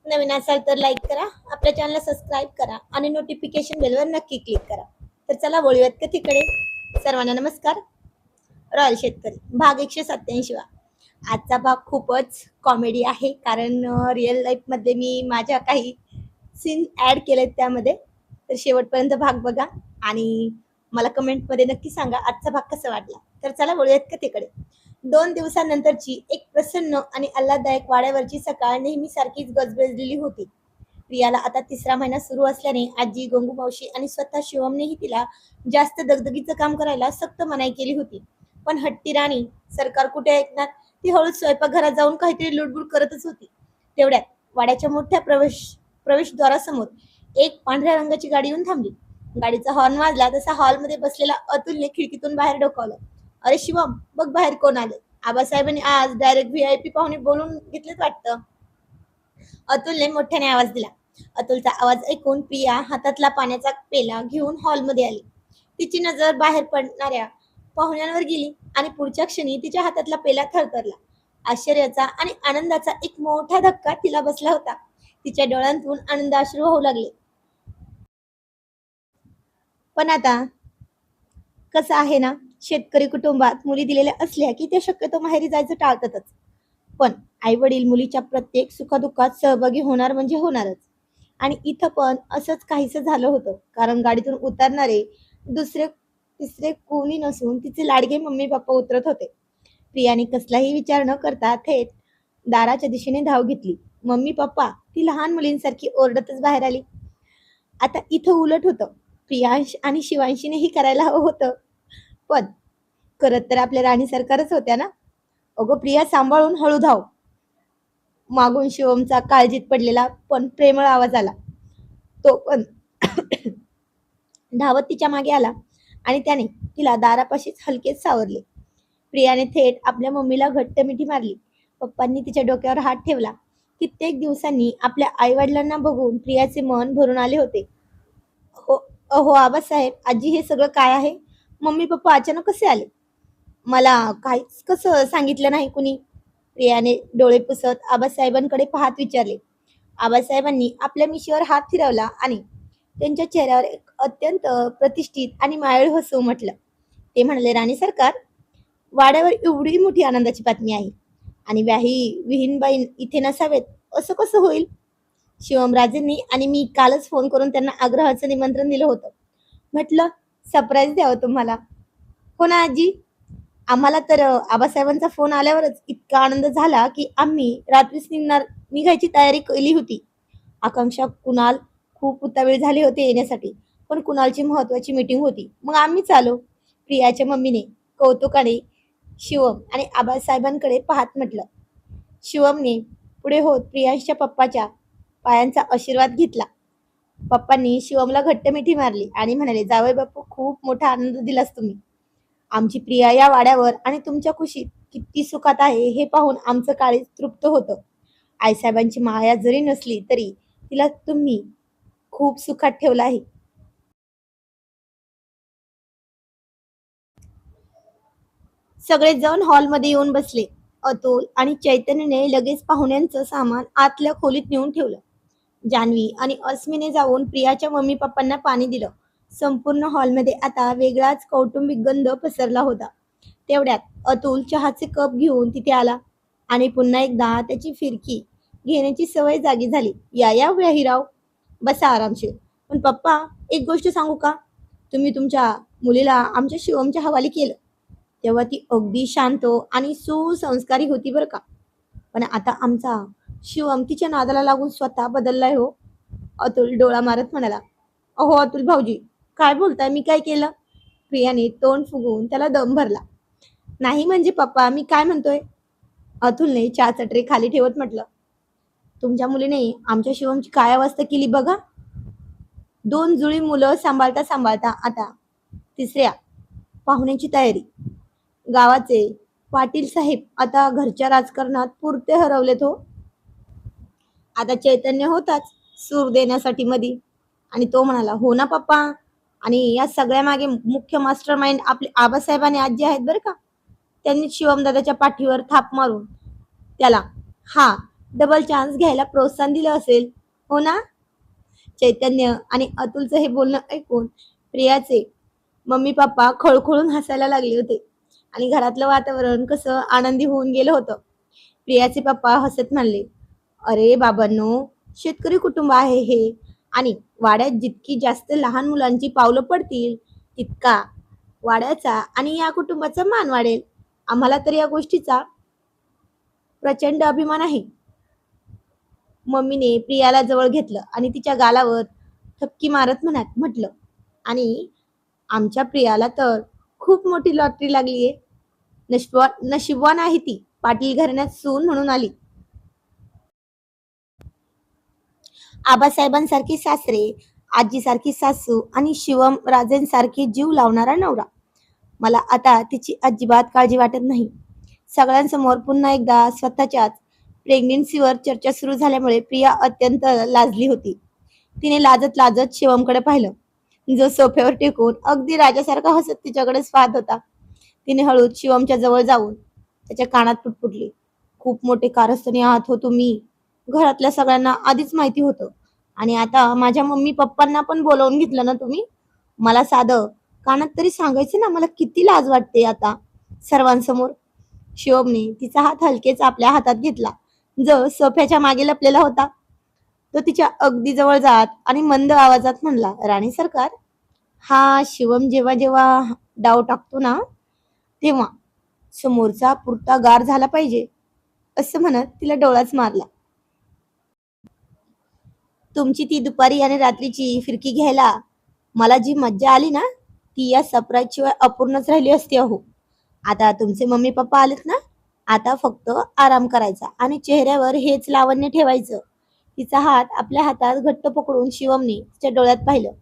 नवीन असाल तर लाईक करा, आपल्या चॅनलला सबस्क्राईब करा आणि नोटिफिकेशन बेलवर नक्की क्लिक करा. तर चला बोलूयात कथेकडे. सर्वांना नमस्कार. रॉयल शेतकरी भाग 187 वा. आजचा भाग खूपच कॉमेडी आहे, कारण रिअल लाईफ मध्ये मी माझ्या काही सीन ऍड केलेत त्यामध्ये. तर शेवटपर्यंत भाग बघा आणि मला कमेंट मध्ये नक्की सांगा आजचा भाग कसा वाटला. तर चला बोलूयात कथेकडे. 2 दिवसानंतरची एक प्रसन्न आणि आल्हाददायक वाड्यावरची सकाळ नेहमी सारखीच गजबजलेली होती. प्रियाला आता 3रा महिना सुरू असल्याने आजी, गंगू मावशी आणि स्वतः शिवमनेही तिला जास्त दगदगीचं काम करायला सक्त मनाई केली होती. पण हट्टी राणी सरकार कुठे ऐकणार. ती हळूच स्वयंपाकघरात जाऊन काहीतरी लुडबुड करतच होती. तेवढ्यात वाड्याच्या मोठ्या प्रवेशद्वारासमोर एक पांढऱ्या रंगाची गाडी येऊन थांबली. गाडीचा हॉर्न वाजला तसा हॉलमध्ये बसलेला अतुलने खिडकीतून बाहेर डोकावलं. अरे शिवम, बघ बाहेर कोण आले. आबासाहेबांनी आज डायरेक्ट व्हीआयपी पाहुणे बोलून घेतलेच वाटतं. अतुलने मोठ्याने आवाज दिला. अतुलचा आवाज ऐकून प्रिया हातातला पाण्याचा पेला घेऊन हॉलमध्ये आली. तिची नजर बाहेर पडणाऱ्या पाहुण्यांवर गेली आणि पुढच्या क्षणी तिच्या हातातला पेला थरथरला. आश्चर्याचा आणि आनंदाचा एक मोठा धक्का तिला बसला होता. तिच्या डोळ्यांतून आनंदाश्रू होऊ लागले. पण आता कसं आहे ना, शेतकरी कुटुंबात मुली दिलेल्या असल्या की ते शक्यतो माहेरी जायचं टाळतातच. पण आई वडील मुलीच्या प्रत्येक सुखदुःखात सहभागी होणार म्हणजे होणारच. आणि इथं पण असंच काहीसं झालं होतं, कारण गाडीतून उतरणारे दुसरे तिसरे कोणी नसून तिचे लाडके मम्मी पप्पा उतरत होते. प्रियाने कसलाही विचार न करता थेट दाराच्या दिशेने धाव घेतली. मम्मी पप्पा, ती लहान मुलींसारखी ओरडतच बाहेर आली. आता इथं उलट होतं. प्रियांश आणि शिवांशीनेही करायला हवं होतं, पण करत तर आपल्या राणी सरकारच होत्या ना. अगो प्रिया, सांभाळून हळू धाव. मागून शिवमचा काळजीत पडलेला पण प्रेमळ आवाज आला. तो पण धावत तिच्या मागे आला आणि त्याने तिला दारापाशीच हलकेच सावरले. प्रियाने थेट आपल्या मम्मीला घट्ट मिठी मारली. पप्पांनी तिच्या डोक्यावर हात ठेवला. कित्येक दिवसांनी आपल्या आई वडिलांना बघून प्रियाचे मन भरून आले होते. हो, अहो आबासाहेब, आजी, हे सगळं काय आहे? मम्मी पप्पा अचानक कसे आले? मला काहीच कसं सांगितलं नाही कुणी. प्रियाने डोळे पुसत आबासाहेबांकडे पाहत विचारले. आबासाहेबांनी आपल्या मिशीवर हात फिरवला आणि त्यांच्या चेहऱ्यावर एक अत्यंत प्रतिष्ठित आणि मायाळू हसू उमटलं. ते म्हणाले, राणी सरकार, वाड्यावर एवढी मोठी आनंदाची बातमी आहे आणि विहीनबाई इथे नसावेत असं कसं होईल? शिवमराजेंनी आणि मी कालच फोन करून त्यांना आग्रहाचं निमंत्रण दिलं होतं. म्हटलं सरप्राईज द्यावं तुम्हाला. हो ना आजी, आम्हाला तर आबासाहेबांचा फोन आल्यावरच इतका आनंद झाला की आम्ही रात्रीच निघायची तयारी केली होती. आकांक्षा, कुणाल खूप उतावीळ झाले होते येण्यासाठी, पण कुणालची महत्वाची मीटिंग होती, मग आम्हीच आलो. प्रियाच्या मम्मीने कौतुकाने शिवम आणि आबासाहेबांकडे पाहत म्हटलं. शिवमने पुढे होत प्रियांशच्या पप्पाच्या पायांचा आशीर्वाद घेतला. पप्पांनी शिवमला घट्ट मिठी मारली आणि म्हणाले, जावई बापू, खूप मोठा आनंद दिलास तुम्ही. आमची प्रिया या वाड्यावर आणि तुमच्या खुशीत किती सुखात आहे हे पाहून आमचं काळीज तृप्त होतं. आईसाहेबांची माया जरी नसली तरी तिला तुम्ही खूप सुखात ठेवलं आहे. सगळेजण हॉलमध्ये येऊन बसले. अतुल आणि चैतन्यने लगेच पाहुण्यांचं सामान आतल्या खोलीत नेऊन ठेवलं. जान्हवी आणि अस्मीने जाऊन प्रियाच्या मम्मी पप्पांना पाणी दिलं. संपूर्ण हॉलमध्ये आता वेगळाच कौटुंबिक गंध पसरला होता. तेवढ्यात अतुल चहाचे कप घेऊन तिथे आला आणि पुन्हा एकदा त्याची फिरकी घेण्याची सवय जागी झाली. या या हिराव, बसा आरामशीर. पण पप्पा, एक गोष्ट सांगू का? तुम्ही तुमच्या मुलीला आमच्या शिवमच्या हवाली केलं तेव्हा ती अगदी शांत आणि सुसंस्कारी होती बरं का. पण आता आमचा शिवम तिच्या नादाला लागून स्वतः बदललाय हो. अतुल डोळा मारत म्हणाला. अहो अतुल भाऊजी, काय बोलताय? मी काय केलं? प्रियाने तोंड फुगवून त्याला दम भरला. नाही म्हणजे पप्पा, मी काय म्हणतोय? अतुलने चहाचा ट्रे खाली ठेवत म्हटलं. तुमच्या मुलीने आमच्या शिवमची काय अवस्था केली बघा. 2 जुळी मुलं सांभाळता सांभाळता आता तिसऱ्या पाहुण्याची तयारी. गावाचे पाटील साहेब आता घरच्या राजकारणात पुरते हरवलेत हो. आता चैतन्य होताच सूर देण्यासाठी मधी, आणि तो म्हणाला, हो ना पप्पा, आणि या सगळ्या मागे मुख्य मास्टर माइंड आपले आबासाहेब आणि आजी आहेत बरं का. त्यांनी शिवमदादाच्या पाठीवर थाप मारून त्याला हा डबल चान्स घ्यायला प्रोत्साहन दिलं असेल, हो ना? चैतन्य आणि अतुलचं हे बोलणं ऐकून प्रियाचे मम्मी पप्पा खळखळून हसायला लागले होते आणि घरातलं वातावरण कसं आनंदी होऊन गेलं होतं. प्रियाचे पप्पा हसत म्हणले, अरे बाबांनो, शेतकरी कुटुंब आहे हे आणि वाड्यात जितकी जास्त लहान मुलांची पावलं पडतील तितका वाड्याचा आणि या कुटुंबाचा मान वाढेल. आम्हाला तर या गोष्टीचा प्रचंड अभिमान आहे. मम्मीने प्रियाला जवळ घेतलं आणि तिच्या गालावर थपकी मारत म्हटलं, आणि आमच्या प्रियाला तर खूप मोठी लॉटरी लागलीये. नशीबवान आहे ती, पाटील घराण्यात सून म्हणून आली. आबासाहेबांसारखी सासरे, आजीसारखी सासू आणि शिवम राजेंसारखी जीव लावणारा नवरा. मला आता तिची अजिबात काळजी वाटत नाही. सगळ्यांसमोर पुन्हा एकदा स्वतःच्याच प्रेग्नेन्सीवर चर्चा सुरू झाल्यामुळे प्रिया अत्यंत लाजली होती. तिने लाजत लाजत शिवमकडे पाहिलं, जो सोफ्यावर टेकून अगदी राजासारखा हसत तिच्याकडेच पाहत होता. तिने हळूच शिवमच्या जवळ जाऊन त्याच्या कानात पुटपुटली, खूप मोठे कारस्थानी आहात हो तुम्ही. घरातल्या सगळ्यांना आधीच माहिती होतं आणि आता माझ्या मम्मी पप्पांना पण बोलावून घेतलं ना तुम्ही. मला साधं कानात तरी सांगायचं ना, मला किती लाज वाटते आता सर्वांसमोर. शिवमने तिचा हात हलकेच आपल्या हातात घेतला, जो सोफ्याच्या मागे लपलेला होता. तो तिच्या अगदी जवळ जात आणि मंद आवाजात म्हणला, राणी सरकार. हा शिवम जेव्हा जेव्हा डाव टाकतो ना, तेव्हा समोरचा पुरता गार झाला पाहिजे, असं म्हणत तिला डोळाच मारला. तुमची ती दुपारी आणि रात्रीची फिरकी घ्यायला मला जी मज्जा आली ना, ती या सरप्राईज शिवाय अपूर्णच राहिली असती अहो. आता तुमचे मम्मी पप्पा आलेत ना, आता फक्त आराम करायचा आणि चेहऱ्यावर हेच लावण्य ठेवायचं. तिचा हात आपल्या हातात घट्ट पकडून शिवमने तिच्या डोळ्यात पाहिलं.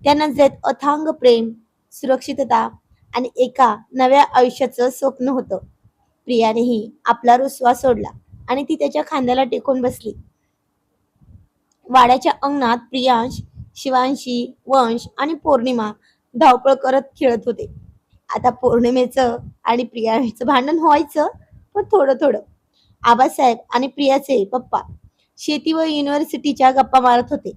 त्या नजरेत अथांग प्रेम, सुरक्षितता आणि एका नव्या आयुष्याचं स्वप्न होतं. प्रियानेही आपला रुसवा सोडला आणि ती त्याच्या खांद्याला टेकून बसली. वाड्याच्या अंगणात प्रियांश, शिवांशी, वंश आणि पौर्णिमा धावपळ करत खेळत होते. आता पौर्णिमेचं आणि प्रियांशचं भांडण व्हायचं, पण थोडं थोडं. आबासाहेब आणि प्रियाचे पप्पा शेती व युनिव्हर्सिटीच्या गप्पा मारत होते,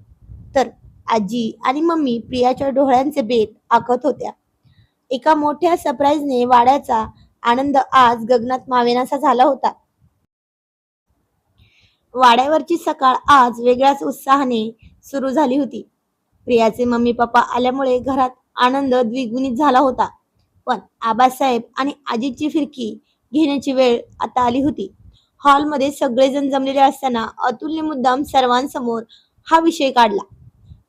तर आजी आणि मम्मी प्रियाच्या डोळ्यांचे बेत आखत होत्या. एका मोठ्या सरप्राईजने वाड्याचा आनंद आज गगनात मावेनासा झाला होता. वाड्यावरची सकाळ आज वेगळ्याच उत्साहाने सुरू झाली होती. प्रियाचे मम्मी पप्पा आल्यामुळे घरात आनंद द्विगुणित झाला होता. पण आबासाहेब आणि आजीची फिरकी घेण्याची वेळ आता आली होती. हॉलमध्ये सगळेजण जमलेले असताना अतुलने मुद्दाम सर्वांसमोर हा विषय काढला.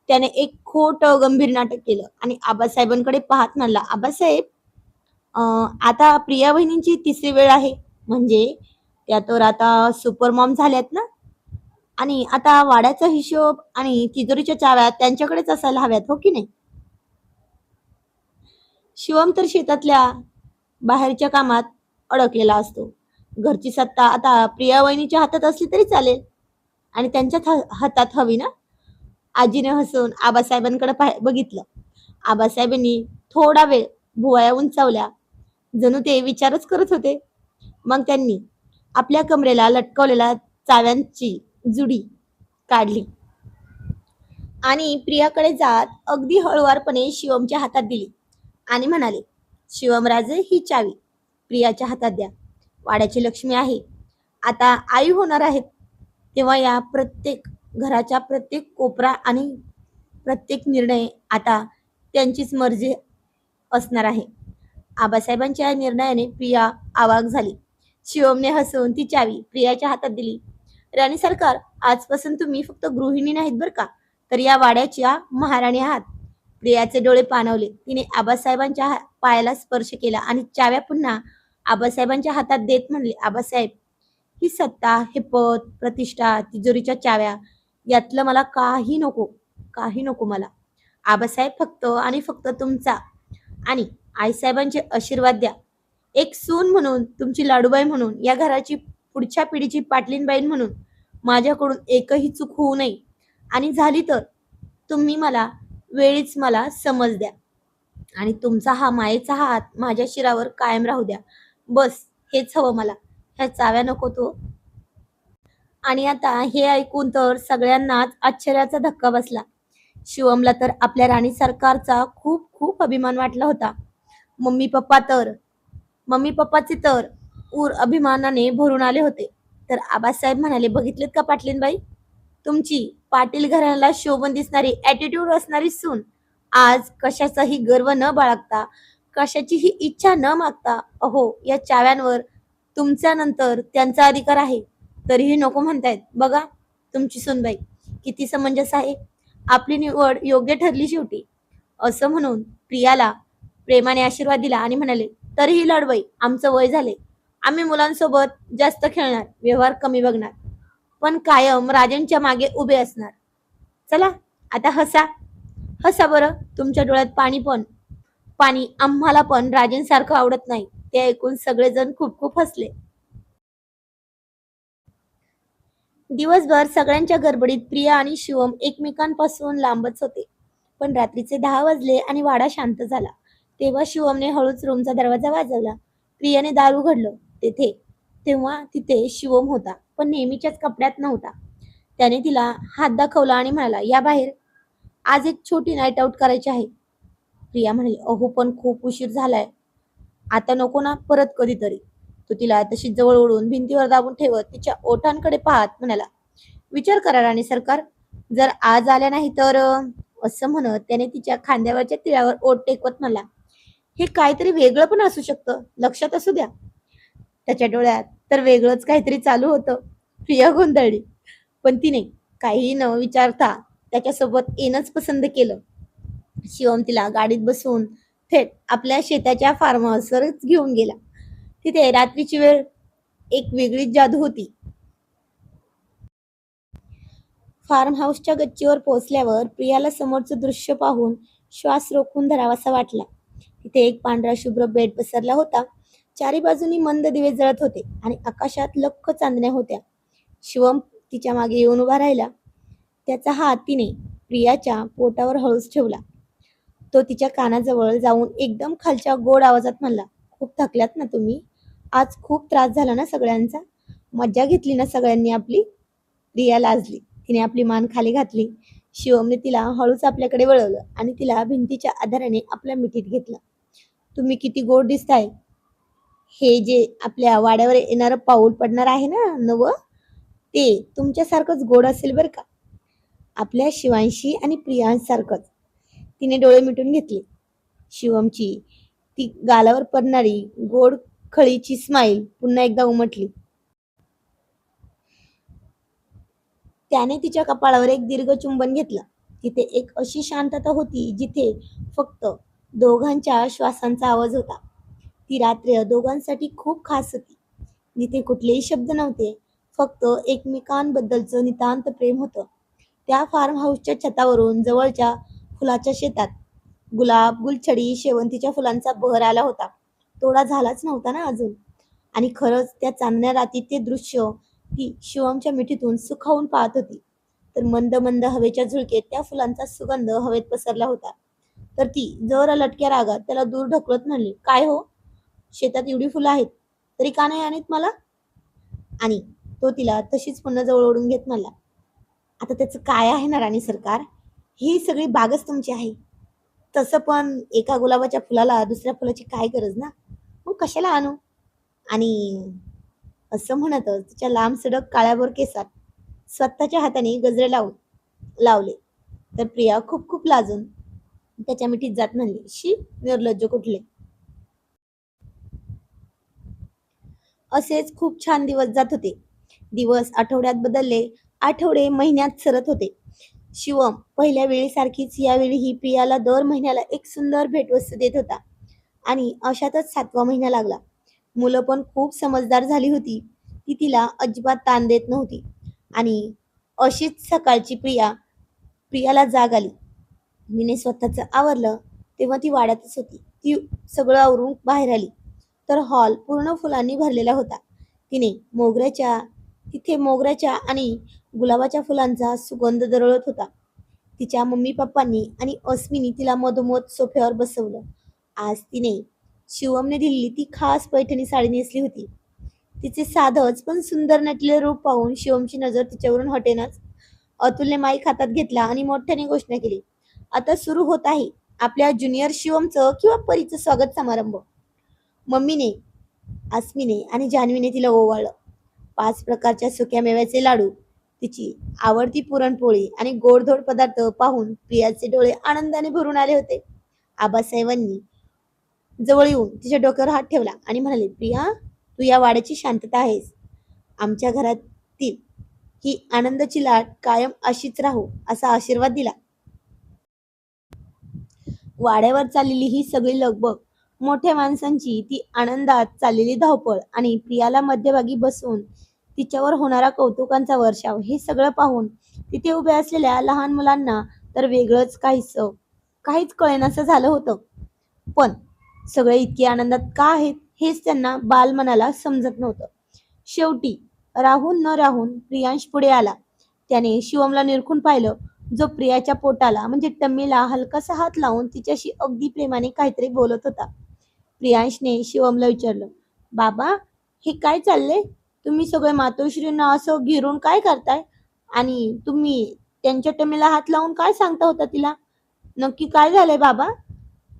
त्याने एक खोटं गंभीर नाटक केलं आणि आबासाहेबांकडे पाहत म्हणला, आबासाहेब, आता प्रिया बहिणींची तिसरी वेळ आहे, म्हणजे त्या तर आता सुपरमॉम झाल्यात ना, आणि आता वाड्याचा हिशोब आणि तिजोरीच्या चाव्या त्यांच्याकडेच असायला हव्यात, हो की नाही? शिवम तर शेतातल्या बाहेरच्या कामात अडकलेला असतो. घरची सत्ता आता प्रिया वहिनीच्या हातात असली तरी चालेल, आणि त्यांच्याच हातात हवी ना. आजीने हसून आबासाहेबांकडे बघितलं. आबासाहेबांनी थोडा वेळ भुवया उंचावल्या, जणू ते विचारच करत होते. मग त्यांनी आपल्या कमरेला लटकवलेल्या चाव्यांची जुडी काढली आणि प्रियाकडे जात अगदी हळुवारपणे शिवमच्या हातात दिली आणि म्हणाले, शिवमराजे, ही चावी प्रियाच्या हातात द्या. वाड्याची लक्ष्मी आहे, आता आई होणार आहेत, तेव्हा या प्रत्येक घराच्या प्रत्येक कोपरा आणि प्रत्येक निर्णय आता त्यांचीच मर्जी असणार आहे. आबासाहेबांच्या निर्णयाने प्रिया आवाक झाली. शिवमने हसून ती चावी प्रियाच्या हातात दिली. राणी सरकार, आजपासून तुम्ही फक्त गृहिणी नाहीत बरं का, तर या वाड्याच्या महाराणी आहात. प्रियाचे डोळे पाणवले. तिने आबासाहेबांच्या पायाला स्पर्श केला आणि चाव्या पुन्हा आबासाहेबांच्या हातात देत म्हणले, आबासाहेब, ही सत्ता, हे पद, प्रतिष्ठा, तिजोरीच्या चाव्या यातलं मला काही नको, काही नको मला. आबासाहेब, फक्त आणि फक्त तुमचा आणि आईसाहेबांचे आशीर्वाद द्या. एक सून म्हणून, तुमची लाडूबाई म्हणून, या घराची पुढच्या पिढीची पाटलीनबाई म्हणून माझ्याकडून एकही चूक होऊ नये, आणि झाली तर तुम्ही मला वेळीच मला समज द्या आणि तुमचा हा मायेचा हात माझ्या शिरावर कायम राहू द्या. बस हेच हवं मला. ह्या चाव्या नको तो. आणि आता हे ऐकून तर सगळ्यांनाच आश्चर्याचा धक्का बसला. शिवमला तर आपल्या राणी सरकारचा खूप खूप अभिमान वाटला होता. मम्मी पप्पा तर मम्मी पप्पाचे तर ऊर अभिमानाने भरून आले होते. तर आबासाहेब म्हणाले, बघितलेत का पाटलीनबाई, तुमची पाटील घराण्याला शोभून दिसणारी ॲटिट्यूड असणारी सून आज कशाचाही गर्व न बाळगता, कशाचीही इच्छा न मागता, अहो या चाव्यांवर तुमच्या नंतर त्यांचा अधिकार आहे तरीही नको म्हणतायत. बघा तुमची सूनबाई किती समंजस आहे. आपली निवड योग्य ठरली शेवटी, असं म्हणून प्रियाला प्रेमाने आशीर्वाद दिला आणि म्हणाले, तरीही लढवई आमचं वय झाले, आम्ही मुलांसोबत जास्त खेळणार, व्यवहार कमी बघणार, पण कायम राजांच्या मागे उभे असणार. चला आता हसा, हसा बरं. तुमच्या डोळ्यात पाणी आम्हाला पण राजांसारखं आवडत नाही. ते ऐकून सगळेजण खूप खूप हसले. दिवसभर सगळ्यांच्या गडबडीत प्रिया आणि शिवम एकमेकांपासून लांबच होते. पण रात्रीचे 10 वाजले आणि वाडा शांत झाला. तेव्हा शिवमने हळूच रूमचा दरवाजा वाजवला. प्रियाने दार उघडलं. तेथे तेव्हा तिथे शिवम होता, पण नेहमीच्याच कपड्यात नव्हता. त्याने तिला हात दाखवला आणि म्हणाला, या बाहेर, आज एक छोटी नाईट आऊट करायची आहे. प्रिया म्हणाली, अहो पण खूप उशीर झालाय. आता नको ना, परत कधीतरी. तो तिला तशी जवळ ओढून भिंतीवर दाबून ठेवत तिच्या ओठांकडे पाहत म्हणाला, विचार करा राणी सरकार, जर आज आल्या नाही तर असं म्हणत त्याने तिच्या खांद्यावरच्या तिळावर ओठ टेकवत म्हणला, हे काहीतरी वेगळं पण असू शकतं, लक्षात असू द्या. त्याच्या डोळ्यात तर वेगळंच काहीतरी चालू होतं. प्रिया गोंधळली, पण तिने काहीही न विचारता त्याच्यासोबत येणंच पसंत केलं. शिवम तिला गाडीत बसवून थेट आपल्या शेताच्या फार्म हाऊसवरच घेऊन गेला. तिथे रात्रीची वेळ एक वेगळीच जादू होती. फार्म हाऊसच्या गच्चीवर पोहोचल्यावर प्रियाला समोरचं दृश्य पाहून श्वास रोखून धरावासा वाटला. तिथे एक पांढरा शुभ्र बेड पसरला होता. चारी बाजूनी मंद दिवे जळत होते आणि आकाशात लख्ख चांदण्या होत्या. शिवम तिच्या मागे येऊन उभा राहिला. त्याचा हात तिने प्रियाच्या पोटावर हळूच ठेवला. तो तिच्या कानाजवळ जाऊन एकदम खालच्या गोड आवाजात म्हणला, खूप थकल्यात ना तुम्ही, आज खूप त्रास झाला ना सगळ्यांचा, मज्जा घेतली ना सगळ्यांनी आपली. प्रिया लाजली. तिने आपली मान खाली घातली. शिवमने तिला हळूच आपल्याकडे वळवलं आणि तिला भिंतीच्या आधाराने आपल्या मिठीत घेतलं. तुम्ही किती गोड दिसताय. हे जे आपल्या वाड्यावर येणारं पाऊल पडणार आहे ना नवं, ते तुमच्यासारखंच गोड असेल बरं का. आपल्या शिवांशी आणि प्रियांसारखंच. तिने डोळे मिटून घेतले. शिवमची ती गालावर पडणारी गोड खळीची स्माईल पुन्हा एकदा उमटली. त्याने तिच्या कपाळावर एक दीर्घ चुंबन घेतलं. तिथे एक अशी शांतता होती जिथे फक्त दोघांच्या श्वासांचा आवाज होता. ती रात्र दोघांसाठी खूप खास होती. जिथे कुठलेही शब्द नव्हते, फक्त एकमेकांबद्दलचं नितांत प्रेम होतं. त्या फार्म हाऊसच्या छतावरून जवळच्या फुलाच्या शेतात गुलाब, गुलछडी, शेवंतीच्या फुलांचा बहर आला होता. तोडा झालाच नव्हता ना अजून. आणि खरंच त्या चांदण्या रात्री ते दृश्य ती शिवमच्या मिठीतून सुखावून पाहत होती. तर मंद मंद हवेच्या झुळकेत त्या फुलांचा सुगंध हवेत पसरला होता. तर ती जरा लटक्या रागात त्याला दूर ढकलत म्हणली, काय हो, शेतात एवढी फुलं आहेत तरी का नाही आणत मला. आणि तो तिला तशीच पुन्हा जवळ ओढून घेत म्हणला, आता त्याचं काय आहे ना राणी सरकार, ही सगळी बागच तुमची आहे. तसं पण एका गुलाबाच्या फुलाला दुसऱ्या फुलाची काय गरज ना, मग कशाला आणू. आणि असं म्हणतच तिच्या लांब सडक काळ्याभोर केसात स्वतःच्या हाताने गजरे लावले. तर प्रिया खूप खूप लाजून त्याच्या मिठीत जात म्हणली, शी, निर्लज्ज कुठले. असेच खूप छान दिवस जात होते. दिवस आठवड्यात बदलले, आठवडे महिन्यात सरत होते. शिवम पहिल्या वेळीसारखीच यावेळीही प्रियाला दर महिन्याला एक सुंदर भेटवस्तू देत होता. आणि अशातच 7वा महिना लागला. मुलं पण खूप समजदार झाली होती. ती तिला अजिबात ताण देत नव्हती. आणि अशीच सकाळची प्रियाला जाग आली. तिने स्वतःचं आवरलं तेव्हा ती वाड्यातच होती. ती सगळं आवरून बाहेर आली तर हॉल पूर्ण फुलांनी भरलेला होता. तिने मोगऱ्याच्या आणि गुलाबाच्या फुलांचा सुगंध दरवळत होता. तिच्या मम्मी पप्पांनी आणि अस्मीनी तिला मधोमध सोफ्यावर बसवलं. आज तिने शिवमने दिलेली ती खास पैठणी साडी नेसली होती. तिचे साधंच पण सुंदर नटलेले रूप पाहून शिवमची नजर तिच्यावरून हटेनाच. अतुलने माईक हातात घेतला आणि मोठ्याने घोषणा केली, आता सुरू होत आहे आपल्या ज्युनियर शिवमचं किंवा परीचं स्वागत समारंभ. मम्मीने, आस्मीने आणि जान्हवीने तिला ओवाळलं. 5 प्रकारच्या सुक्या मेव्याचे लाडू, तिची आवडती पुरणपोळी आणि गोडधोड पदार्थ पाहून प्रियाचे डोळे आनंदाने भरून आले होते. आबासाहेबांनी जवळ येऊन तिच्या डोक्यावर हात ठेवला आणि म्हणाले, प्रिया, तू या वाड्याची शांतता आहेस. आमच्या घरातील ही आनंदाची लाट कायम अशीच राहू असा आशीर्वाद दिला. वाड्यावर चाललेली ही सगळी लगबग, मोठ्या माणसांची ती आनंदात चाललेली धावपळ आणि प्रियाला मध्यभागी बसून तिच्यावर होणारा कौतुकांचा वर्षाव, हे सगळं पाहून तिथे उभ्या असलेल्या लहान मुलांना तर वेगळंच काहीच कळेनासं झालं होतं. पण सगळे इतके आनंदात का आहेत हेच त्यांना बालमनाला समजत नव्हतं. शेवटी राहून न राहून प्रियांश पुढे आला. त्याने शिवमला निरखून पाहिलं, जो प्रियाच्या पोटाला म्हणजे टम्मीला हलकासा हात लावून तिच्याशी अगदी प्रेमाने काहीतरी बोलत होता. प्रियांशने शिवमला विचारलं, बाबा, हे काय चाललंय? तुम्ही सगळे मातोश्रींना असं घेरून काय करताय? आणि तुम्ही त्यांच्या टम्मीला हात लावून काय सांगता होता तिला? नक्की काय झालंय बाबा?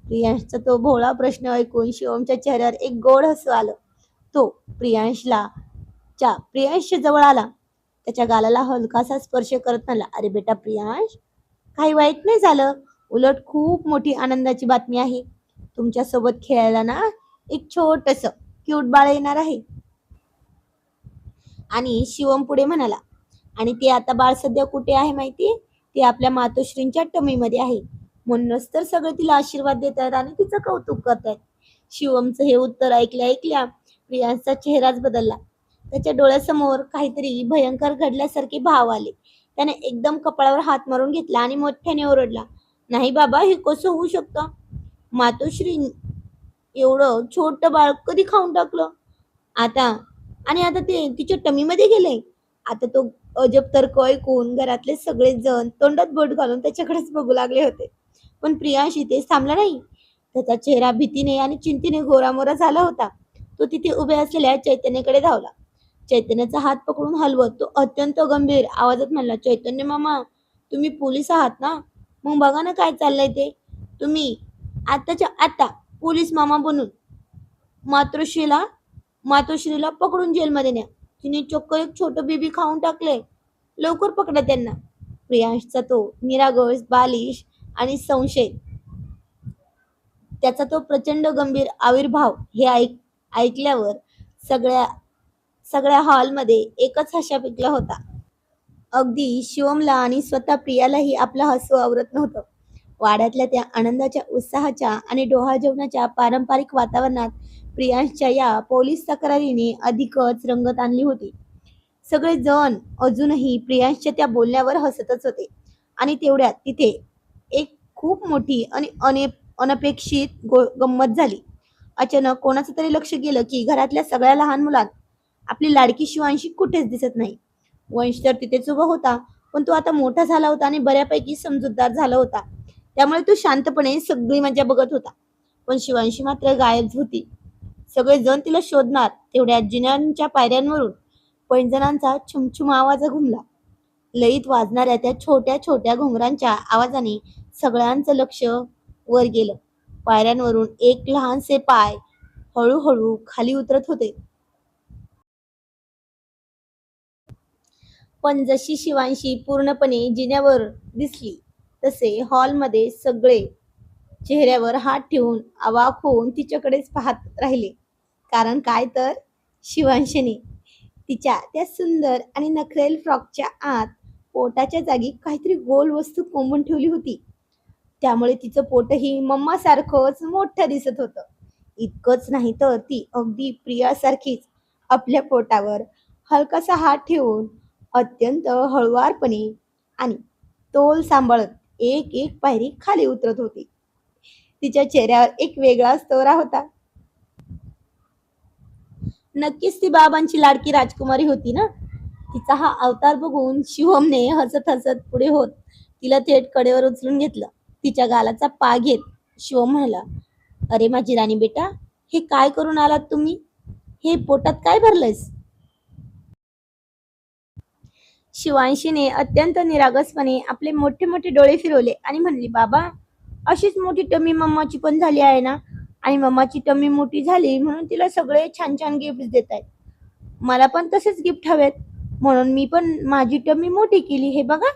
प्रियांशचा तो भोळा प्रश्न ऐकून शिवमच्या चेहऱ्यावर एक गोड हसू आलं. तो प्रियांशच्या जवळ आला. त्याच्या गालाला हलकासा स्पर्श करत म्हणाला, अरे बेटा प्रियांश, काही वाईट नाही झालं. उलट खूप मोठी आनंदाची बातमी आहे. तुमच्या सोबत खेळायला ना एक छोटस क्यूट बाळ येणार आहे. आणि शिवम पुढे म्हणाला, आणि ते आता बाळ सध्या कुठे आहे माहितीये? ते आपल्या मातोश्रींच्या टमीमध्ये आहे. म्हणूनच तर सगळे तिला आशीर्वाद देत आहेत आणि तिचं कौतुक करतायत. शिवमचं हे उत्तर ऐकल्या प्रियांशचा चेहराच बदलला. त्याच्या डोळ्यासमोर काहीतरी भयंकर घडल्यासारखे भाव आले. त्याने एकदम कपाळावर हात मारून घेतला आणि मोठ्याने ओरडला, नाही बाबा, हे कसं होऊ शकतं? मातोश्री एवढं छोटं बाळ कधी खाऊन टाकलं? आता आता ते तिच्या टमीमध्ये गेले. आता तो अजब तर्क ऐकून घरातले सगळे जण तोंडात बोट घालून त्याच्याकडेच बघू लागले होते. पण प्रियांश इथेच थांबला नाही. त्याचा चेहरा भीतीने आणि चिंतेने गोरामोरा झाला होता. तो तिथे उभे असलेल्या चैतन्याकडे धावला. चैतन्याचा हात पकडून हलवत तो अत्यंत गंभीर आवाजात म्हणला, चैतन्य मामा, तुम्ही पोलीस आहात ना? मग बघा ना काय चाललंय ते. तुम्ही आताच्या आता पोलीस मामा बनून मातोश्रीला मातोश्रीला पकडून जेलमध्ये न्या. तिने चक्क एक छोटं बेबी खाऊन टाकले. लवकर पकडा त्यांना. प्रियांशचा तो निरागस, बालिश आणि संशय, त्याचा तो प्रचंड गंभीर आविर्भाव हे ऐकल्यावर सगळ्या सगळ्या हॉलमध्ये एकच हशा पिकला होता. अगदी शिवमला आणि स्वतः प्रियालाही आपलं हसू आवरत नव्हतं. वाड्यातल्या त्या आनंदाच्या, उत्साहाच्या आणि डोहाळ जेवणाच्या पारंपरिक वातावरणात प्रियांशच्या या पोलीस तक्रारीने अधिकच रंगत आणली होती. सगळे जण अजूनही प्रियांशच्या त्या बोलण्यावर हसतच होते. आणि तेवढ्यात तिथे एक खूप मोठी आणि अनपेक्षित गंमत झाली. अचानक कोणाचं तरी लक्ष गेलं की घरातल्या सगळ्या लहान मुलांत आपली लाडकी शिवांशी कुठेच दिसत नाही. वंश तर तिथेच उभा होता, पण तो आता मोठा झाला होता आणि बऱ्यापैकी समजूतदार झाला होता. त्यामुळे तो शांतपणे सगळी मजा बघत होता. पण शिवांशी मात्र गायब होती. सगळे जण तिला शोधणार तेवढ्या जिन्यांच्या पायऱ्यांवरून पैंजणांचा छुमछुम आवाज घुमला. लयीत वाजणाऱ्या त्या छोट्या छोट्या घुंगरांच्या आवाजाने सगळ्यांचं लक्ष वर गेलं. पायऱ्यांवरून एक लहानसे पाय हळूहळू खाली उतरत होते. पण जशी शिवांशी पूर्णपणे जिन्यावर दिसली तसे हॉलमध्ये सगळे चेहऱ्यावर हात ठेवून अवाक होऊन तिच्याकडेच पाहत राहिले. कारण काय तर, शिवांशीने तिच्या त्या सुंदर आणि नखरेल फ्रॉकच्या आत पोटाच्या जागी काहीतरी गोल वस्तू कोंबून ठेवली होती. त्यामुळे तिचं पोटही मम्मासारखंच मोठं दिसत होतं. इतकंच नाही तर ती अगदी प्रियासारखीच आपल्या पोटावर हलकासा हात ठेवून अत्यंत हळुवारपणे आणि तोल सांभाळत एक एक पायरी खाली उतरत होती. तिच्या चेहऱ्यावर एक वेगळाच तोरा होता. नक्कीच ती बाबांची लाडकी राजकुमारी होती ना. तिचा हा अवतार बघून शिवमने हसत हसत पुढे होत तिला थेट कडेवर उचलून घेतलं. तिच्या गालाचा पा घेत शिवम म्हणाला, अरे माझी राणी बेटा, हे काय करून आलात तुम्ही? हे पोटात काय भरलंयस? शिवांशीने अत्यंत निरागसपणे आपले मोठे मोठे डोळे फिरवले आणि म्हणली, बाबा, अशीच मोठी टमी मम्माची पण झाली आहे ना, आणि मम्माची टमी मोठी झाली म्हणून तिला सगळे छान छान गिफ्ट देत आहेत. मला पण तसेच गिफ्ट हवेत, म्हणून मी पण माझी टमी मोठी केली. हे बघा,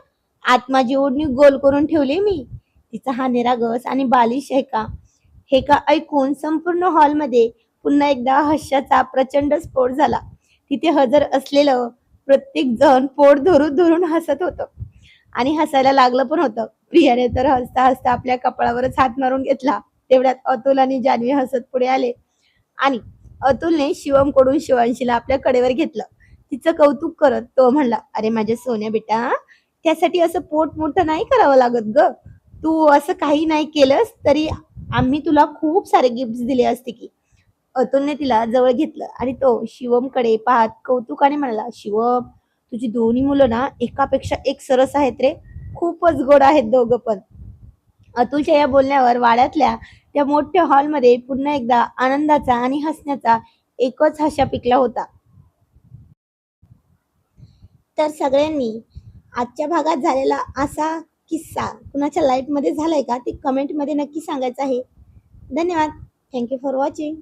आत माझी ओढणी गोल करून ठेवली मी. तिचा हा निरागस आणि बालिश हे का ऐकून संपूर्ण हॉलमध्ये पुन्हा एकदा हास्याचा प्रचंड स्फोट झाला. तिथे हजर असलेलं प्रत्येक जण पोट धरून धरून हसत होतं आणि हसायला लागलं पण होतं. प्रियाने तर हसता हसता आपल्या कपाळावरच हात मारून घेतला. तेवढ्यात अतुल आणि जान्हवी हसत पुढे आले आणि अतुलने शिवमकडून शिवांशीला आपल्या कडेवर घेतलं. तिचं कौतुक करत तो म्हणला, अरे माझ्या सोन्या बेटा, त्यासाठी असं पोट मोठं नाही करावं लागत ग. तू असं काही नाही केलंस तरी आम्ही तुला खूप सारे गिफ्ट दिले असते की. अतुलने तिला जवळ घेतलं आणि तो शिवमकडे पाहत कौतुकाने म्हणाला, शिवम, तुझी दोन्ही मुलं ना एकापेक्षा एक सरस आहेत रे. खूपच गोड आहेत दोघं पण. अतुलच्या या बोलण्यावर वाड्यातल्या त्या मोठ्या हॉलमध्ये पुन्हा एकदा आनंदाचा आणि हसण्याचा एकच हशा पिकला होता. तर सगळ्यांनी आजच्या भागात झालेला असा किस्सा कुणाच्या लाईफमध्ये झालाय का ते कमेंटमध्ये नक्की सांगायचं आहे. धन्यवाद. Thank you for watching.